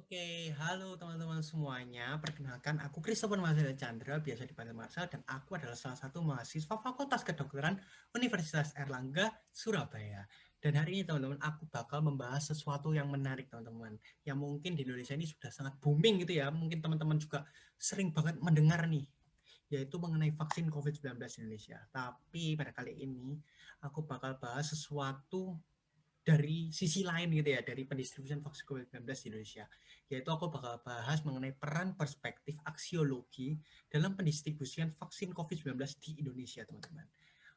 Oke, halo teman-teman semuanya. Perkenalkan, aku Christopher Marcel Chandra, biasa dipanggil Marcel, dan aku adalah salah satu mahasiswa Fakultas Kedokteran Universitas Airlangga, Surabaya. Dan hari ini teman-teman, aku bakal membahas sesuatu yang menarik teman-teman, yang mungkin di Indonesia ini sudah sangat booming gitu ya. Mungkin teman-teman juga sering banget mendengar nih, yaitu mengenai vaksin COVID-19 di Indonesia. Tapi pada kali ini, aku bakal bahas sesuatu dari sisi lain gitu ya, dari pendistribusian vaksin COVID-19 di Indonesia. Yaitu aku bakal bahas mengenai peran perspektif aksiologi dalam pendistribusian vaksin COVID-19 di Indonesia, teman-teman.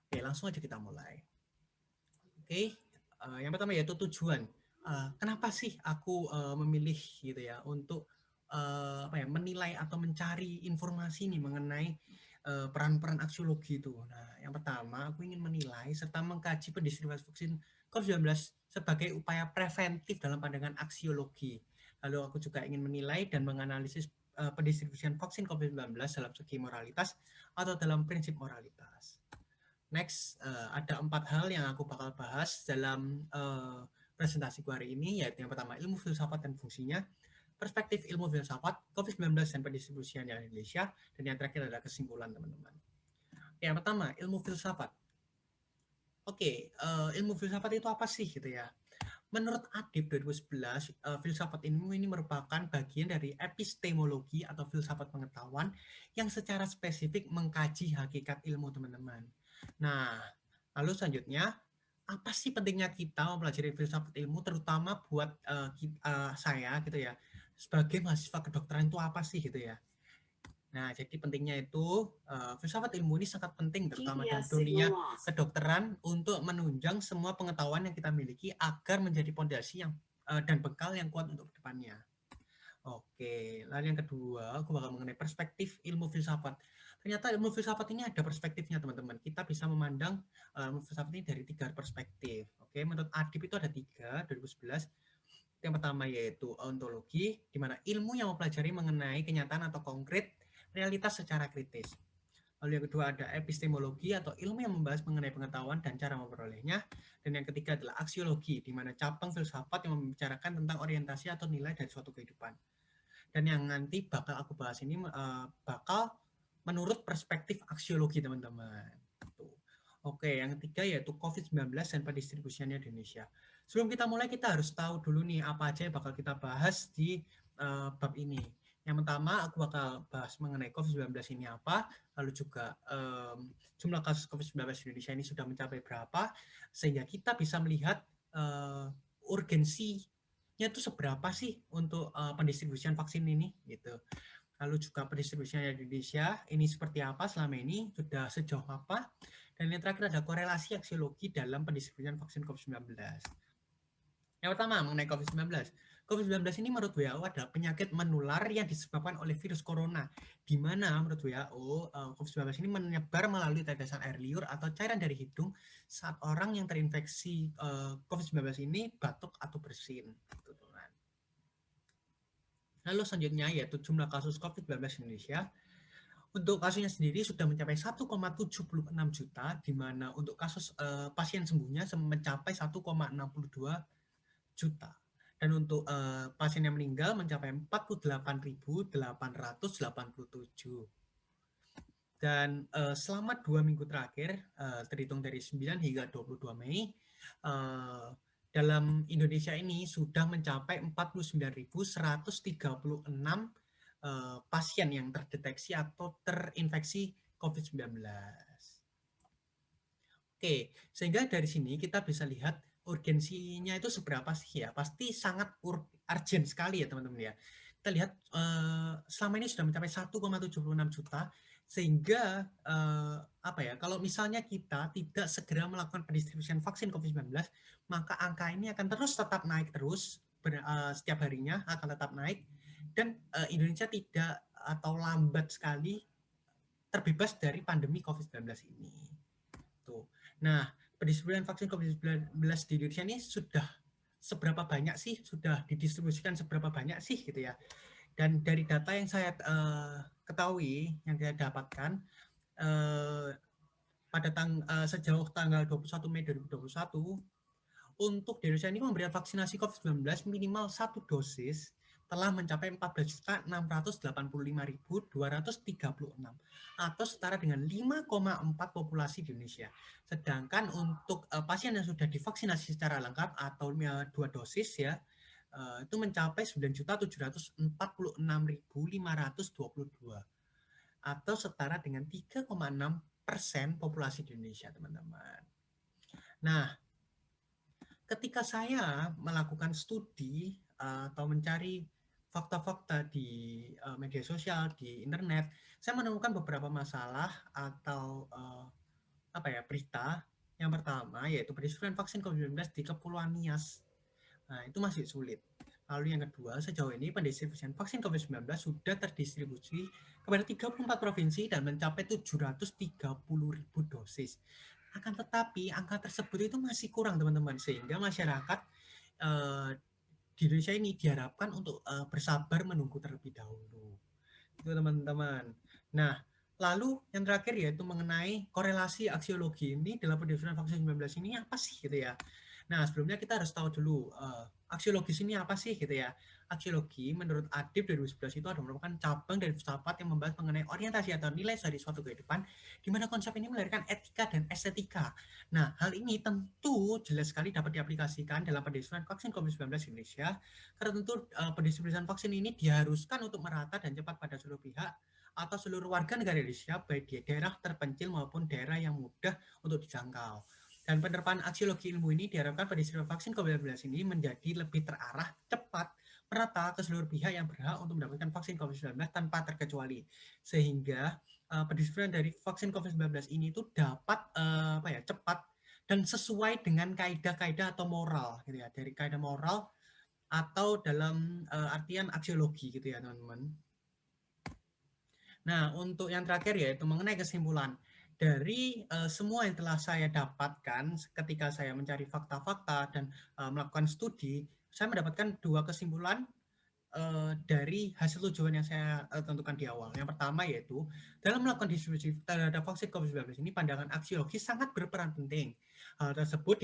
Oke, langsung aja kita mulai. Oke, yang pertama yaitu tujuan. Kenapa sih aku memilih gitu ya untuk menilai atau mencari informasi nih mengenai peran-peran aksiologi itu. Nah, yang pertama aku ingin menilai serta mengkaji pendistribusian vaksin COVID-19 sebagai upaya preventif dalam pandangan aksiologi. Lalu aku juga ingin menilai dan menganalisis pendistribusian vaksin COVID-19 dalam segi moralitas atau dalam prinsip moralitas. Next, ada 4 hal yang aku bakal bahas dalam presentasiku hari ini, yaitu yang pertama ilmu filsafat dan fungsinya, perspektif ilmu filsafat, COVID-19 dan pendistribusian di Indonesia, dan yang terakhir adalah kesimpulan teman-teman. Yang pertama, ilmu filsafat. Oke, ilmu filsafat itu apa sih gitu ya? Menurut Adib 2011, filsafat ilmu ini merupakan bagian dari epistemologi atau filsafat pengetahuan yang secara spesifik mengkaji hakikat ilmu teman-teman. Nah, lalu selanjutnya, apa sih pentingnya kita mempelajari filsafat ilmu, terutama buat saya gitu ya, sebagai mahasiswa kedokteran itu apa sih gitu ya? Nah, jadi pentingnya itu filsafat ilmu ini sangat penting terutama dalam dunia kedokteran untuk menunjang semua pengetahuan yang kita miliki agar menjadi pondasi yang dan bekal yang kuat untuk kedepannya. Oke, lalu yang kedua, aku bakal mengenai perspektif ilmu filsafat. Ternyata ilmu filsafat ini ada perspektifnya, teman-teman. Kita bisa memandang ilmu filsafat ini dari 3 perspektif. Oke, menurut Adib itu ada 3, 2011. Yang pertama yaitu ontologi, di mana ilmu yang mempelajari mengenai kenyataan atau konkret realitas secara kritis. Lalu yang kedua ada epistemologi atau ilmu yang membahas mengenai pengetahuan dan cara memperolehnya. Dan yang ketiga adalah aksiologi, di mana cabang filsafat yang membicarakan tentang orientasi atau nilai dari suatu kehidupan. Dan yang nanti bakal aku bahas ini bakal menurut perspektif aksiologi teman-teman. Oke, yang ketiga yaitu COVID-19 dan pendistribusiannya di Indonesia. Sebelum kita mulai, kita harus tahu dulu nih apa aja yang bakal kita bahas di bab ini. Yang pertama, aku bakal bahas mengenai COVID-19 ini apa, lalu juga jumlah kasus COVID-19 di Indonesia ini sudah mencapai berapa, sehingga kita bisa melihat urgensinya itu seberapa sih untuk pendistribusian vaksin ini, gitu. Lalu juga pendistribusiannya di Indonesia ini seperti apa selama ini, sudah sejauh apa, dan yang terakhir ada korelasi aksiologi dalam pendistribusian vaksin COVID-19. Yang pertama mengenai COVID-19. COVID-19 ini menurut WHO adalah penyakit menular yang disebabkan oleh virus corona, di mana menurut WHO COVID-19 ini menyebar melalui tetesan air liur atau cairan dari hidung saat orang yang terinfeksi COVID-19 ini batuk atau bersin. Lalu selanjutnya yaitu jumlah kasus COVID-19 di Indonesia. Untuk kasusnya sendiri sudah mencapai 1,76 juta, di mana untuk kasus pasien sembuhnya mencapai 1,62 juta. Dan untuk pasien yang meninggal mencapai 48.887. Dan selama 2 minggu terakhir, terhitung dari 9 hingga 22 Mei, dalam Indonesia ini sudah mencapai 49.136 pasien yang terdeteksi atau terinfeksi COVID-19. Oke, sehingga dari sini kita bisa lihat urgensinya itu seberapa sih ya. Pasti sangat urgent sekali ya teman-teman ya. Kita lihat selama ini sudah mencapai 1,76 juta, sehingga kalau misalnya kita tidak segera melakukan pendistribusian vaksin COVID-19, maka angka ini akan terus tetap naik terus, setiap harinya akan tetap naik, dan Indonesia tidak atau lambat sekali terbebas dari pandemi COVID-19 ini. Tuh. Nah, pendistribusian vaksin COVID-19 di Indonesia ini sudah seberapa banyak sih, sudah didistribusikan seberapa banyak sih gitu ya. Dan dari data yang saya ketahui, yang saya dapatkan, sejauh tanggal 21 Mei 2021, untuk di Indonesia ini memberikan vaksinasi COVID-19 minimal 1 dosis telah mencapai 14.685.236 atau setara dengan 5,4 populasi di Indonesia. Sedangkan untuk pasien yang sudah divaksinasi secara lengkap atau 2 dosis ya, itu mencapai 9.746.522 atau setara dengan 3,6% populasi di Indonesia, teman-teman. Nah, ketika saya melakukan studi atau mencari fakta-fakta di media sosial, di internet, saya menemukan beberapa masalah atau berita. Yang pertama yaitu pendistribusian vaksin COVID-19 di Kepulauan Nias. Nah, itu masih sulit. Lalu yang kedua, sejauh ini pendistribusian vaksin COVID-19 sudah terdistribusi kepada 34 provinsi dan mencapai 730.000 dosis. Akan tetapi, angka tersebut itu masih kurang, teman-teman. Sehingga masyarakat di Indonesia ini diharapkan untuk bersabar menunggu terlebih dahulu. Itu, teman-teman. Nah, lalu yang terakhir yaitu mengenai korelasi aksiologi ini dalam pendistribusian vaksin 19 ini apa sih gitu ya. Nah, sebelumnya kita harus tahu dulu aksiologis ini apa sih gitu ya. Aksiologi menurut Adib 2011 itu adalah merupakan cabang dari filsafat yang membahas mengenai orientasi atau nilai dari suatu kehidupan, di mana konsep ini melahirkan etika dan estetika. Nah, hal ini tentu jelas sekali dapat diaplikasikan dalam pendistribusian vaksin COVID-19 di Indonesia, karena tentu pendistribusian vaksin ini diharuskan untuk merata dan cepat pada seluruh pihak atau seluruh warga negara Indonesia, baik di daerah terpencil maupun daerah yang mudah untuk dijangkau. Dan penerapan aksiologi ilmu ini diharapkan pendistribusian vaksin COVID-19 ini menjadi lebih terarah, cepat, merata ke seluruh pihak yang berhak untuk mendapatkan vaksin COVID-19 tanpa terkecuali. Sehingga pendistribusian dari vaksin COVID-19 ini itu dapat cepat dan sesuai dengan kaidah-kaidah atau moral gitu ya, dari kaidah moral atau dalam artian aksiologi gitu ya, teman-teman. Nah, untuk yang terakhir yaitu mengenai kesimpulan. Dari semua yang telah saya dapatkan ketika saya mencari fakta-fakta dan melakukan studi, saya mendapatkan 2 kesimpulan dari hasil tujuan yang saya tentukan di awal. Yang pertama yaitu, dalam melakukan distribusi terhadap vaksin COVID-19 ini, pandangan aksiologi sangat berperan penting. Hal tersebut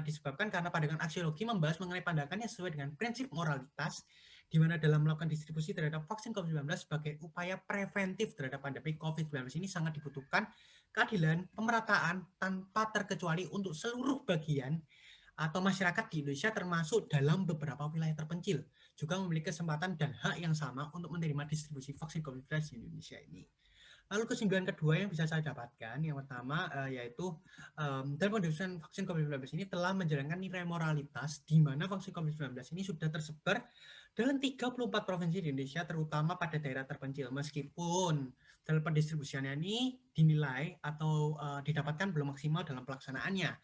disebabkan karena pandangan aksiologi membahas mengenai pandangan yang sesuai dengan prinsip moralitas, di mana dalam melakukan distribusi terhadap vaksin COVID-19 sebagai upaya preventif terhadap pandemi COVID-19 ini sangat dibutuhkan keadilan, pemerataan tanpa terkecuali untuk seluruh bagian atau masyarakat di Indonesia, termasuk dalam beberapa wilayah terpencil, juga memiliki kesempatan dan hak yang sama untuk menerima distribusi vaksin COVID-19 di Indonesia ini. Lalu kesimpulan kedua yang bisa saya dapatkan, yang pertama yaitu dalam pendistribusian vaksin COVID-19 ini telah menjalankan nilai moralitas, di mana vaksin COVID-19 ini sudah tersebar dalam 34 provinsi di Indonesia, terutama pada daerah terpencil. Meskipun dalam pendistribusiannya ini dinilai atau didapatkan belum maksimal dalam pelaksanaannya,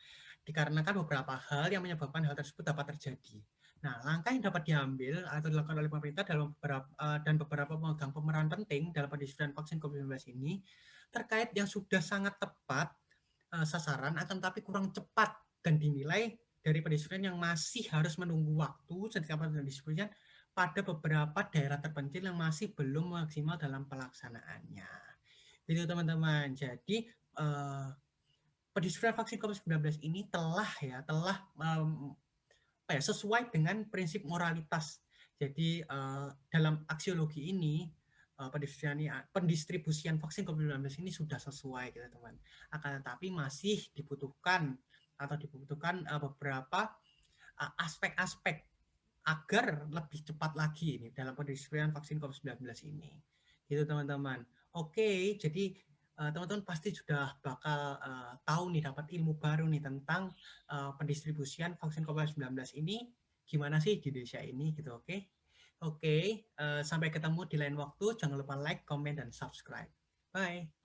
dikarenakan beberapa hal yang menyebabkan hal tersebut dapat terjadi. Nah, langkah yang dapat diambil atau dilakukan oleh pemerintah dan beberapa pemegang pemeran penting dalam pendistribusian vaksin COVID-19 ini terkait yang sudah sangat tepat sasaran, akan tapi kurang cepat dan dinilai dari pendistribusian yang masih harus menunggu waktu setiap pendistribusian pada beberapa daerah terpencil yang masih belum maksimal dalam pelaksanaannya. Itu, teman-teman. Jadi pendistribusian vaksin COVID-19 ini telah sesuai dengan prinsip moralitas. Jadi dalam aksiologi ini pendistribusian vaksin COVID-19 ini sudah sesuai, gitu, teman. Akan tetapi masih dibutuhkan beberapa aspek-aspek agar lebih cepat lagi ini dalam pendistribusian vaksin COVID-19 ini. Gitu, teman-teman. Oke, jadi teman-teman pasti sudah bakal tahu nih, dapat ilmu baru nih tentang pendistribusian vaksin COVID-19 ini gimana sih di Indonesia ini gitu. Oke, sampai ketemu di lain waktu. Jangan lupa like, comment, dan subscribe. Bye.